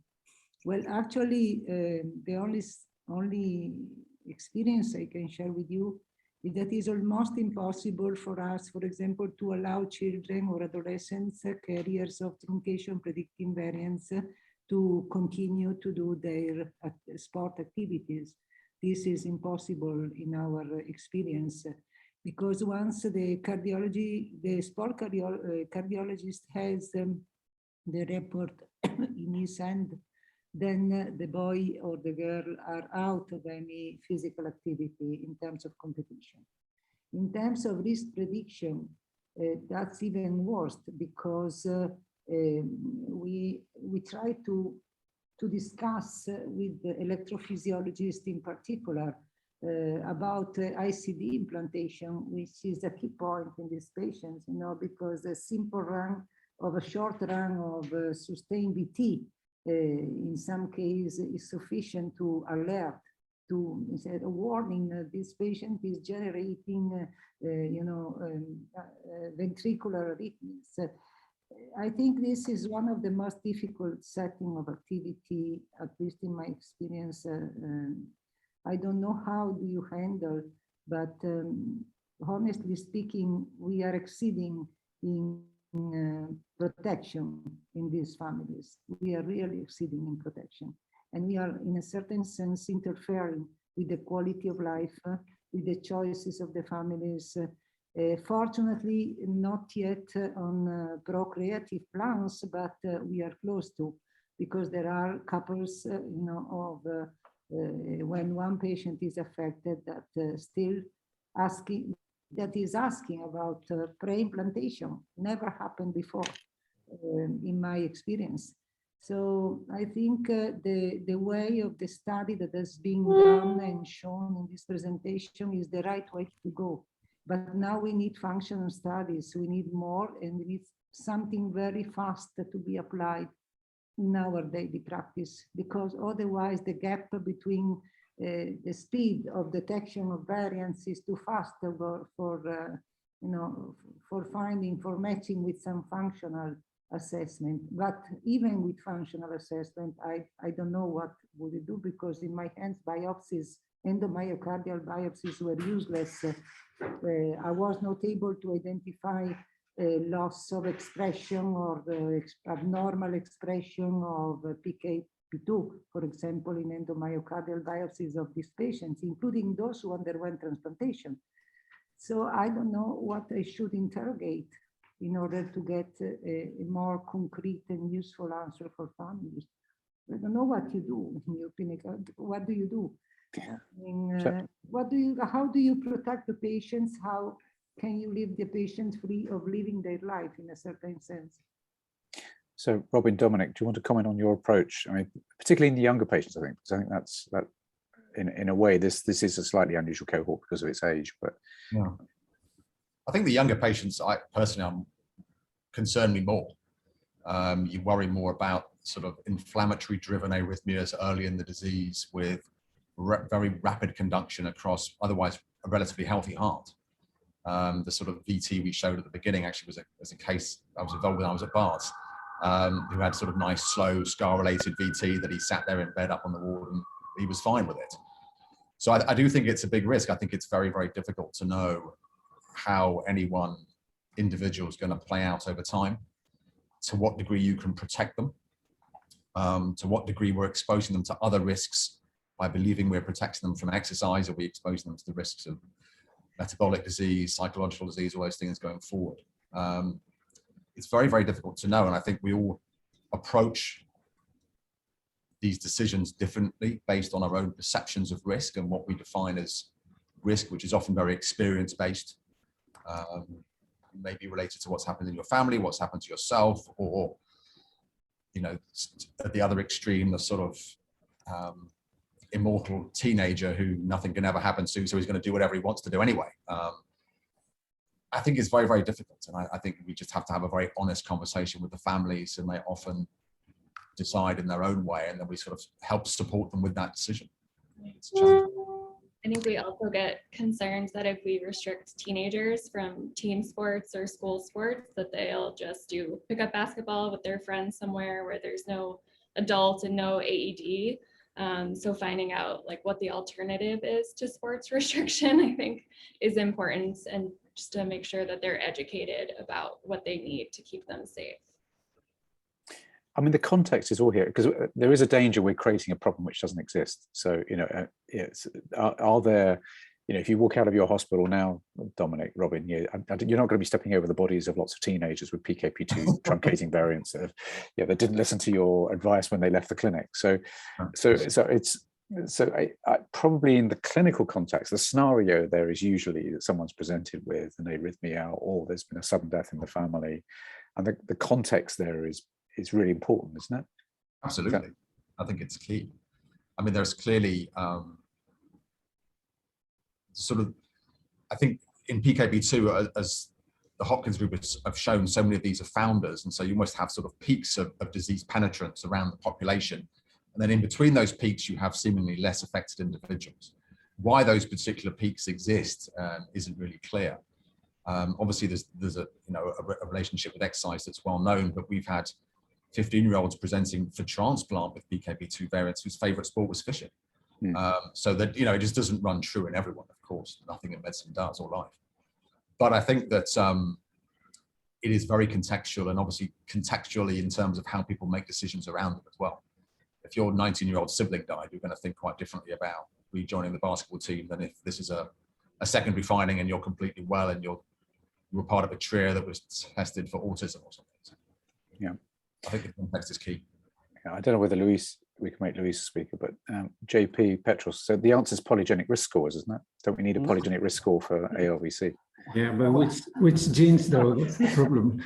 Well, actually, the only experience I can share with you is that it's almost impossible for us, for example, to allow children or adolescents carriers of truncation predicting variants to continue to do their sport activities. This is impossible in our experience, because once the sport cardiologist has the report in his hand, then the boy or the girl are out of any physical activity in terms of competition. In terms of risk prediction, that's even worse, because we try to discuss with the electrophysiologist in particular about ICD implantation, which is a key point in these patients, because a simple run of a short run of sustained VT in some cases is sufficient to alert, to say a warning that this patient is generating, ventricular arrhythmias. I think this is one of the most difficult setting of activity, at least in my experience. I don't know how do you handle, but honestly speaking, we are exceeding in protection in these families. We are really exceeding in protection. And we are, in a certain sense, interfering with the quality of life, with the choices of the families. Fortunately, not yet on procreative plans, but we are close to, because there are couples, when one patient is affected, that still is asking about pre-implantation. Never happened before, in my experience. So I think the way of the study that has been done and shown in this presentation is the right way to go. But now we need functional studies, we need more, and we need something very fast to be applied in our daily practice, because otherwise the gap between the speed of detection of variants is too fast for matching with some functional assessment. But even with functional assessment, I don't know what would it do, because in my hands biopsies, endomyocardial biopsies were useless. I was not able to identify loss of expression or the abnormal expression of PKP2, for example, in endomyocardial biopsies of these patients, including those who underwent transplantation. So I don't know what I should interrogate in order to get a more concrete and useful answer for families. I don't know what you do in your clinic. What do you do? I mean, how do you protect the patients? How can you leave the patients free of living their life in a certain sense? So, Robyn, Dominic, do you want to comment on your approach? I mean, particularly in the younger patients, I think, because I think that's in a way, this is a slightly unusual cohort because of its age. But yeah, I think the younger patients, I personally, concern me more. You worry more about sort of inflammatory driven arrhythmias early in the disease with very rapid conduction across otherwise a relatively healthy heart. The sort of VT we showed at the beginning actually was a case I was involved with when I was at Barts, who had sort of nice, slow, scar-related VT that he sat there in bed up on the ward and he was fine with it. So I do think it's a big risk. I think it's very, very difficult to know how any one individual is going to play out over time, to what degree you can protect them, to what degree we're exposing them to other risks by believing we're protecting them from exercise, or we exposing them to the risks of metabolic disease, psychological disease, all those things going forward. It's very, very difficult to know. And I think we all approach these decisions differently based on our own perceptions of risk and what we define as risk, which is often very experience-based, maybe related to what's happened in your family, what's happened to yourself, or, you know, at the other extreme, the sort of immortal teenager who nothing can ever happen to, so he's going to do whatever he wants to do anyway. I think it's very, very difficult. And I think we just have to have a very honest conversation with the families, and they often decide in their own way, and then we sort of help support them with that decision. It's a challenge. I think we also get concerns that if we restrict teenagers from team sports or school sports, that they'll just do pickup basketball with their friends somewhere where there's no adult and no AED. So finding out like what the alternative is to sports restriction, I think is important, and just to make sure that they're educated about what they need to keep them safe. I mean, the context is all here, because there is a danger we're creating a problem which doesn't exist. So, you know, are there, you know, if you walk out of your hospital now, Dominic, Robyn, you're not going to be stepping over the bodies of lots of teenagers with PKP2 truncating variants that didn't listen to your advice when they left the clinic. So I probably in the clinical context, the scenario there is usually that someone's presented with an arrhythmia, or there's been a sudden death in the family, and the context there is really important, isn't it? Absolutely. I think it's key. I mean, there's clearly sort of, I think in PKP2, as the Hopkins group have shown, so many of these are founders. And so you almost have sort of peaks of disease penetrance around the population. And then in between those peaks, you have seemingly less affected individuals. Why those particular peaks exist isn't really clear. Obviously, there's a relationship with exercise that's well known, but we've had 15-year-olds presenting for transplant with PKP2 variants whose favorite sport was fishing. So that, you know, it just doesn't run true in everyone, of course. Nothing in medicine does, or life. But I think that it is very contextual, and obviously contextually in terms of how people make decisions around it as well. If your 19-year-old sibling died, you're going to think quite differently about rejoining the basketball team than if this is a secondary finding and you're completely well and you were part of a trio that was tested for autism or something. So, yeah. I think the context is key. I don't know whether we can make Luis a speaker, but JP Petros said the answer is polygenic risk scores, isn't it? Don't we need a polygenic risk score for ARVC? Yeah, but which genes though? That's the problem.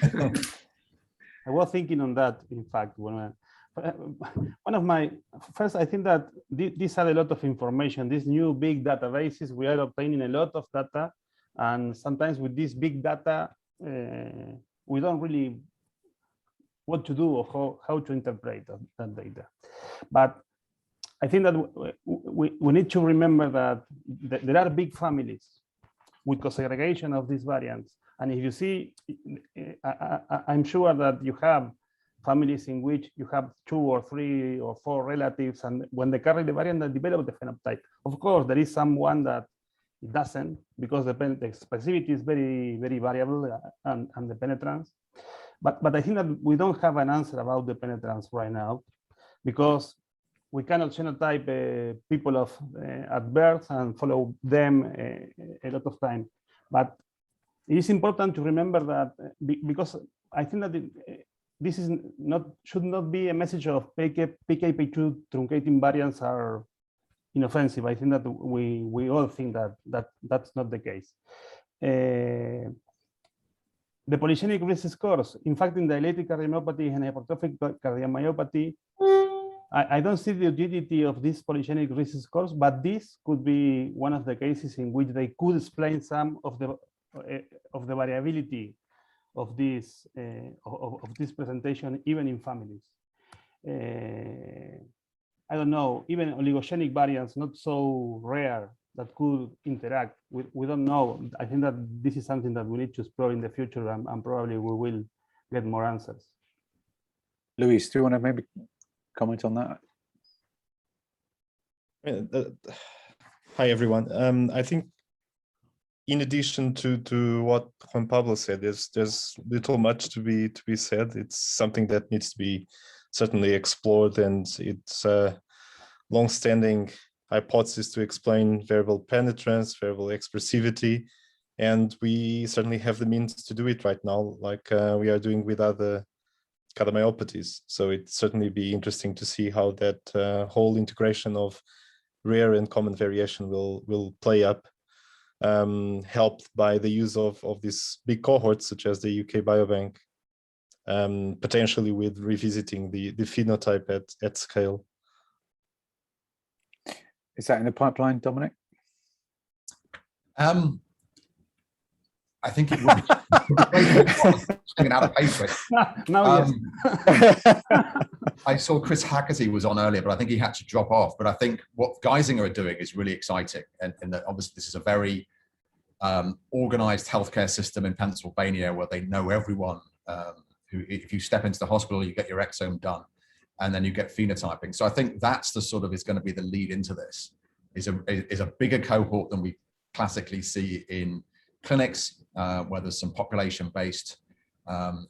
I was thinking on that, in fact, when one of my first, I think that these had a lot of information. These new big databases, we are obtaining a lot of data, and sometimes with this big data, we don't really what to do or how to interpret that data. But I think that we need to remember that there are big families with co-segregation of these variants. And if you see, I'm sure that you have families in which you have 2 or 3 or 4 relatives, and when they carry the variant, they develop the phenotype. Of course, there is someone that it doesn't, because the specificity is very, very variable, and the penetrance. But I think that we don't have an answer about the penetrance right now, because we cannot genotype people at birth and follow them a lot of time. But it is important to remember that, because I think that this is should not be a message of PKP2 truncating variants are inoffensive. I think that we all think that's not the case. The polygenic risk scores, in fact, in dilated cardiomyopathy and hypertrophic cardiomyopathy, I don't see the utility of these polygenic risk scores, but this could be one of the cases in which they could explain some of the variability of this presentation, even in families. I don't know, even oligogenic variants, not so rare, that could interact. We don't know. I think that this is something that we need to explore in the future, and probably we will get more answers. Luis, do you want to maybe comment on that? Hi, everyone. I think in addition to what Juan Pablo said, there's little much to be said. It's something that needs to be certainly explored, and it's a long-standing hypothesis to explain variable penetrance, variable expressivity, and we certainly have the means to do it right now, like we are doing with other cardiomyopathies. So it'd certainly be interesting to see how that whole integration of rare and common variation will play up, helped by the use of these big cohorts, such as the UK Biobank, potentially with revisiting the phenotype at scale. Is that in the pipeline, Dominic? I think it would be out of paper. I saw Chris Hackerty was on earlier, but I think he had to drop off. But I think what Geisinger are doing is really exciting, and that obviously this is a very organized healthcare system in Pennsylvania where they know everyone. Who, if you step into the hospital, you get your exome done, and then you get phenotyping. So I think that's the sort of is going to be the lead into this. Is a bigger cohort than we classically see in clinics, where there's some population-based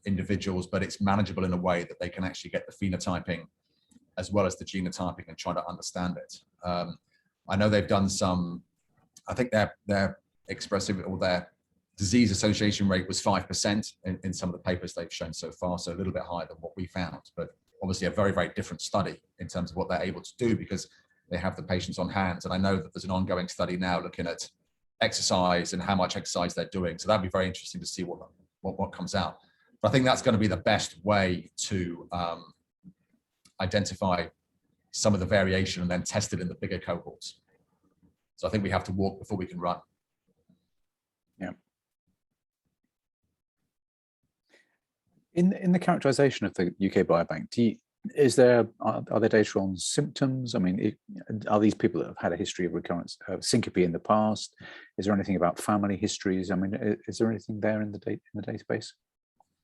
individuals, but it's manageable in a way that they can actually get the phenotyping as well as the genotyping and try to understand it. I know they've done some, I think their expressive or their disease association rate was 5% in some of the papers they've shown so far, so a little bit higher than what we found, but obviously a very, very different study in terms of what they're able to do because they have the patients on hand. And I know that there's an ongoing study now looking at exercise and how much exercise they're doing. So that'd be very interesting to see what comes out. But I think that's going to be the best way to identify some of the variation and then test it in the bigger cohorts. So I think we have to walk before we can run. Yeah. In the characterization of the UK Biobank, are there data on symptoms? I mean, are these people that have had a history of recurrence of syncope in the past? Is there anything about family histories? I mean, is there anything there in the database?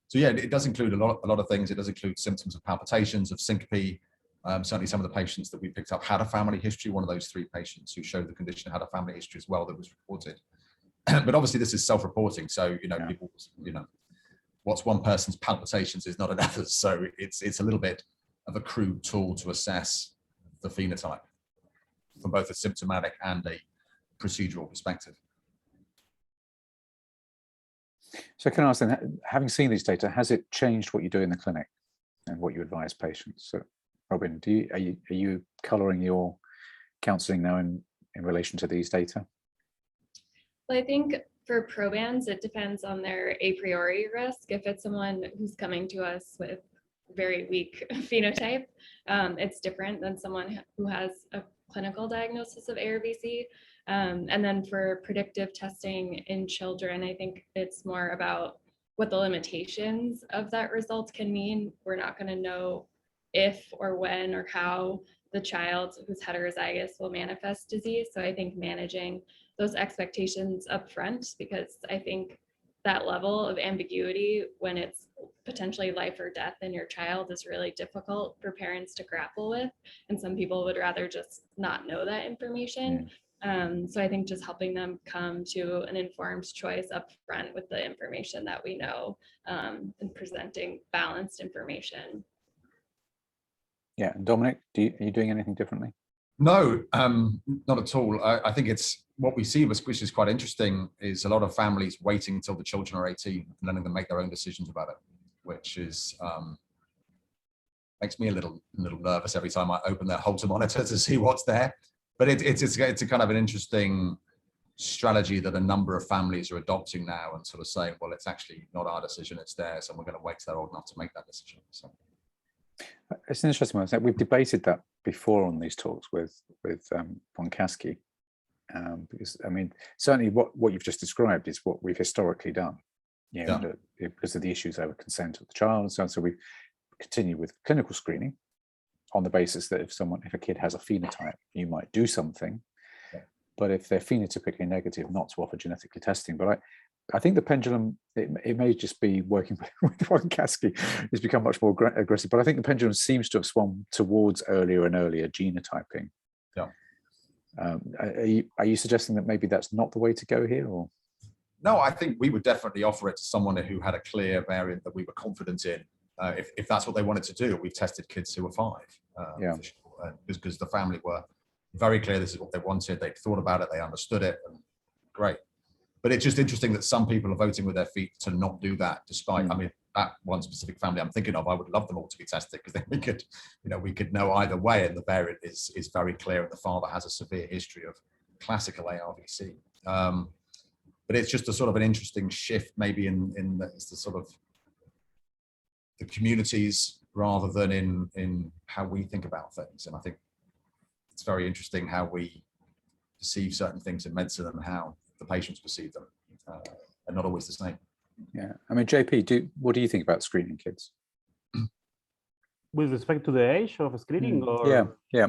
So yeah, it does include a lot of things. It does include symptoms of palpitations, of syncope. Certainly some of the patients that we picked up had a family history. One of those 3 patients who showed the condition had a family history as well that was reported. But obviously this is self-reporting. So, Yeah. People, what's one person's palpitations is not another's. So it's a little bit of a crude tool to assess the phenotype from both a symptomatic and a procedural perspective. So can I ask then, having seen these data, has it changed what you do in the clinic and what you advise patients? So Robyn, are you colouring your counselling now in relation to these data? Well, I think for probands, it depends on their a priori risk. If it's someone who's coming to us with very weak phenotype, it's different than someone who has a clinical diagnosis of ARVC. And then for predictive testing in children, I think it's more about what the limitations of that result can mean. We're not going to know if or when or how the child who's heterozygous will manifest disease. So I think managing those expectations up front, because I think that level of ambiguity when it's potentially life or death in your child is really difficult for parents to grapple with. And some people would rather just not know that information. So I think just helping them come to an informed choice up front with the information that we know, and presenting balanced information. Yeah, and Dominic, are you doing anything differently? No, not at all. I think it's what we see, which is quite interesting, is a lot of families waiting until the children are 18 and letting them make their own decisions about it, which is makes me a little nervous every time I open their Holter monitor to see what's there. But it's a kind of an interesting strategy that a number of families are adopting now and sort of saying, well, it's actually not our decision, it's theirs, and we're going to wait till they're old enough to make that decision. So it's an interesting one. We've debated that before on these talks with von Kasky, because I mean, certainly what you've just described is what we've historically done. because of the issues over consent of the child. So we continue with clinical screening on the basis that if a kid has a phenotype, you might do something. But if they're phenotypically negative, not to offer genetically testing. But I think the pendulum, it may just be working with Juan Kasky, it's become much more aggressive, but I think the pendulum seems to have swung towards earlier and earlier genotyping. Yeah. Are you suggesting that maybe that's not the way to go here? Or? No, I think we would definitely offer it to someone who had a clear variant that we were confident in. If that's what they wanted to do. We've tested kids who were 5, for sure, because the family were very clear this is what they wanted. They'd thought about it, they understood it, and great. But it's just interesting that some people are voting with their feet to not do that, despite, I mean, that one specific family I'm thinking of, I would love them all to be tested, because then we could know either way, and the variant is very clear, and the father has a severe history of classical ARVC. But it's just a sort of an interesting shift, maybe in the sort of the communities rather than in how we think about things. And I think it's very interesting how we perceive certain things in medicine and how the patients perceive them, are not always the same. Yeah, I mean, JP, what do you think about screening kids? With respect to the age of screening? Or... Yeah.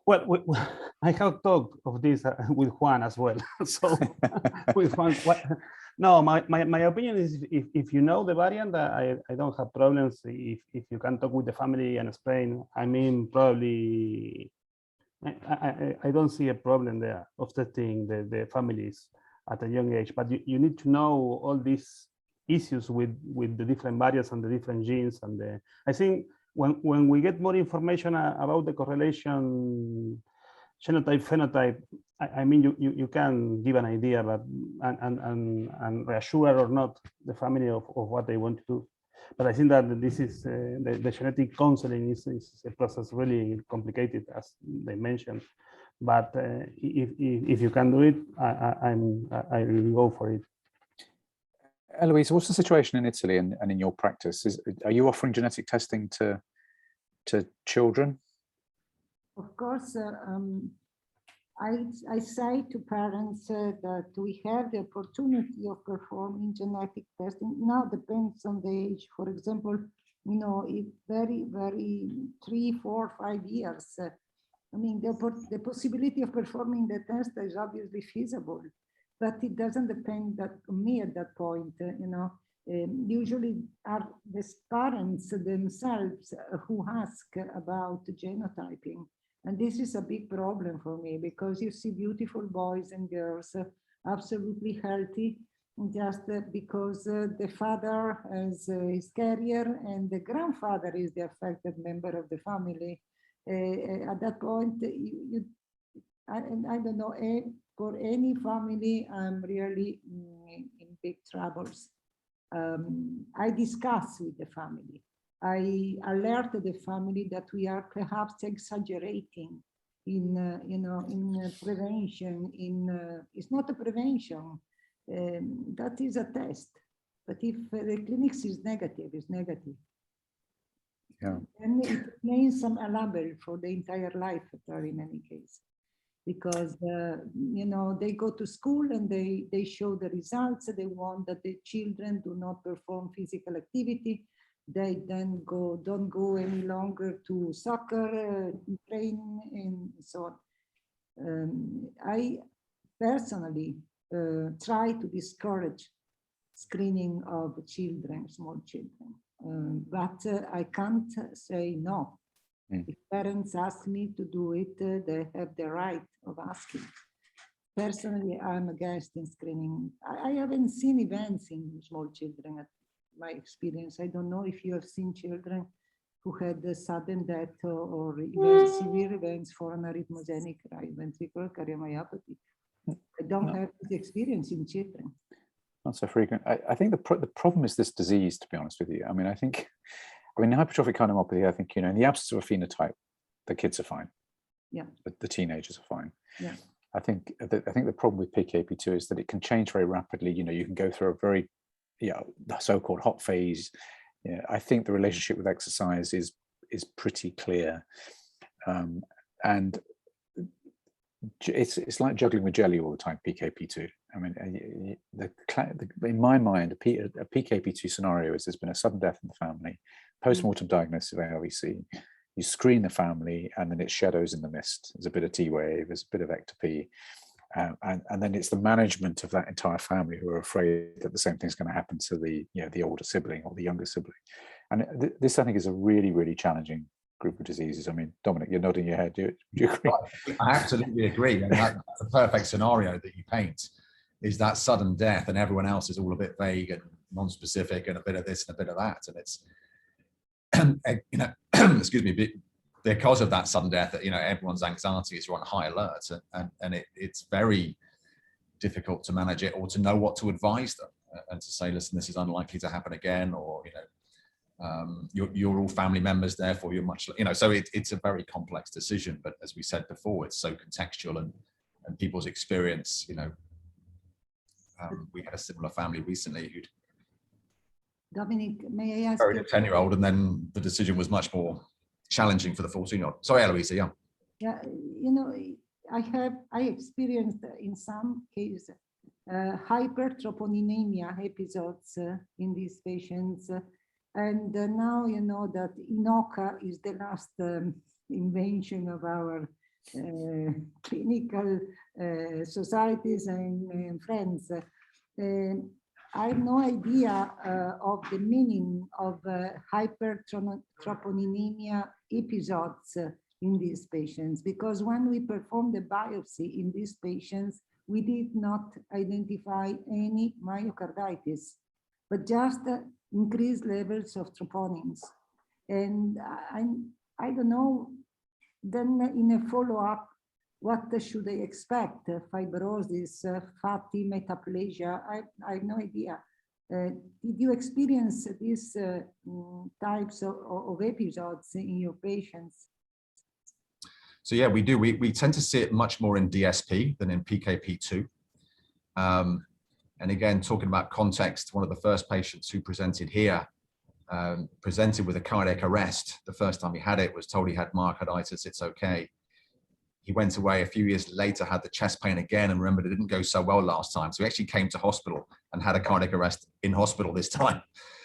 Well, I have talked of this with Juan as well. So with Juan, no, my opinion is if you know the variant, I don't have problems if you can talk with the family and explain. I mean, probably I don't see a problem there of testing the families at a young age, but you need to know all these issues with the different variants and the different genes. And I think when we get more information about the correlation genotype phenotype, I mean you can give an idea, but and reassure or not the family of what they want to do. But I think that this is the genetic counseling is a process really complicated, as they mentioned. But if you can do it, I will go for it. Eloise, what's the situation in Italy and in your practice? Are you offering genetic testing to children? Of course, I say to parents that we have the opportunity of performing genetic testing. Now depends on the age. For example, if very 3, 4, 5 years. I mean, the possibility of performing the test is obviously feasible, but it doesn't depend on me at that point. Usually are the parents themselves who ask about genotyping. And this is a big problem for me, because you see beautiful boys and girls absolutely healthy, just because the father is carrier and the grandfather is the affected member of the family. At that point, I don't know, for any family, I'm really in big troubles. I discuss with the family. I alert the family that we are perhaps exaggerating in prevention. It's not a prevention, that is a test. But if the clinics is negative, it's negative. Yeah. And it remains some label for the entire life, in any case, because they go to school and they show the results. They want that the children do not perform physical activity. They then don't go any longer to soccer, train, and so on. I personally try to discourage screening of children, small children, but I can't say no. If parents ask me to do it, they have the right of asking. Personally, I'm against in screening. I haven't seen events in small children at my experience. I don't know if you have seen children who had a sudden death or severe events for an arrhythmogenic right ventricular cardiomyopathy. I don't have the experience in children. Not so frequent. I think the problem is this disease, to be honest with you. I mean, hypertrophic cardiomyopathy, I think, in the absence of a phenotype, the kids are fine. Yeah. The teenagers are fine. Yeah. I think the problem with PKP2 is that it can change very rapidly. You can go through a very, the so-called hot phase. I think the relationship with exercise is pretty clear. And it's like juggling with jelly all the time, PKP2. I mean, in my mind, a PKP2 scenario is there's been a sudden death in the family, post-mortem diagnosis of ARVC, you screen the family, and then it's shadows in the mist. There's a bit of T-wave, there's a bit of ectopy, and then it's the management of that entire family who are afraid that the same thing's going to happen to the older sibling or the younger sibling. And this, I think, is a really, really challenging group of diseases. I mean, Dominic, you're nodding your head. Do you agree? I absolutely agree. And that's the perfect scenario that you paint, is that sudden death, and everyone else is all a bit vague and non-specific, and a bit of this and a bit of that. And it's, you know, excuse me, because of that sudden death, that, you know, everyone's anxieties are on high alert, and it's very difficult to manage it, or to know what to advise them, and to say, listen, this is unlikely to happen again, or, you know, you're all family members, therefore you're much, you know, so it's a very complex decision. But as we said before, it's so contextual and people's experience, you know. We had a similar family recently who'd Dominic, may I ask buried you? a 10-year-old, and then the decision was much more challenging for the 14-year-old. Sorry, Eloisa, yeah. Yeah, you know, I experienced in some cases hypertroponinemia episodes in these patients. And now you know that INOCA is the last invention of our clinical societies and friends. I have no idea of the meaning of hypertroponinemia episodes in these patients, because when we performed the biopsy in these patients, we did not identify any myocarditis, but just increased levels of troponins. And I don't know, then in a follow-up, what should I expect? Fibrosis, fatty metaplasia? I have no idea. Did you experience these types of episodes in your patients? So yeah, we do. We tend to see it much more in DSP than in PKP2. And again, talking about context, one of the first patients who presented here presented with a cardiac arrest. The first time he had it, was told he had myocarditis, it's okay. He went away a few years later, had the chest pain again, and remembered it didn't go so well last time. So he actually came to hospital and had a cardiac arrest in hospital this time.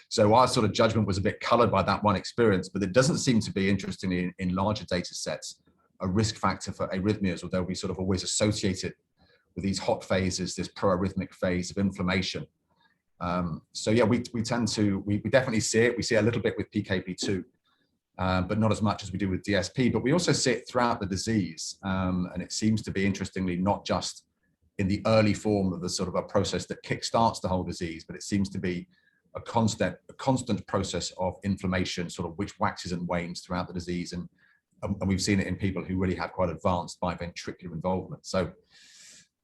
So our sort of judgment was a bit colored by that one experience, but it doesn't seem to be, interestingly, in larger data sets, a risk factor for arrhythmias, although we sort of always associate it with these hot phases, this pro-arrhythmic phase of inflammation. So yeah, we definitely see it. We see it a little bit with PKP2, but not as much as we do with DSP. But we also see it throughout the disease. And it seems to be, interestingly, not just in the early form of the sort of a process that kickstarts the whole disease, but it seems to be a constant process of inflammation, sort of which waxes and wanes throughout the disease. And we've seen it in people who really have quite advanced biventricular involvement. So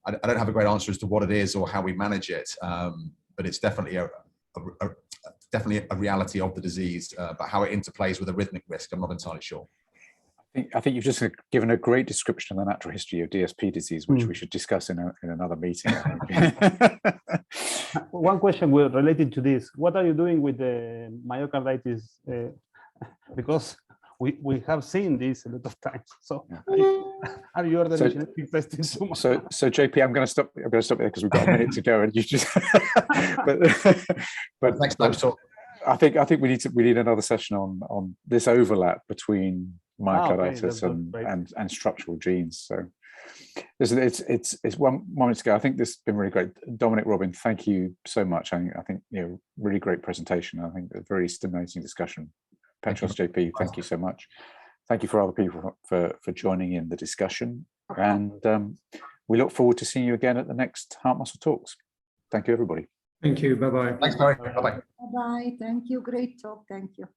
I don't have a great answer as to what it is or how we manage it, but it's definitely definitely a reality of the disease. But how it interplays with arrhythmic risk, I'm not entirely sure. I think you've just given a great description of the natural history of DSP disease, which we should discuss in another meeting. One question related to this: what are you doing with the myocarditis? Because we have seen this a lot of times. So are you ordering genetic testing? So JP, I'm going to stop there because we've got a minute to go, and you just. but next time talk. I think we need another session on this overlap between myocarditis and structural genes. So it's 1 moment to go. I think this has been really great. Dominic, Robyn, thank you so much. I think really great presentation. I think a very stimulating discussion. Petros, JP, thank you so much. Thank you for other people for joining in the discussion. And we look forward to seeing you again at the next Heart Muscle Talks. Thank you, everybody. Thank you. Bye-bye. Thanks, Barry. Bye-bye. Bye-bye. Thank you. Great talk. Thank you.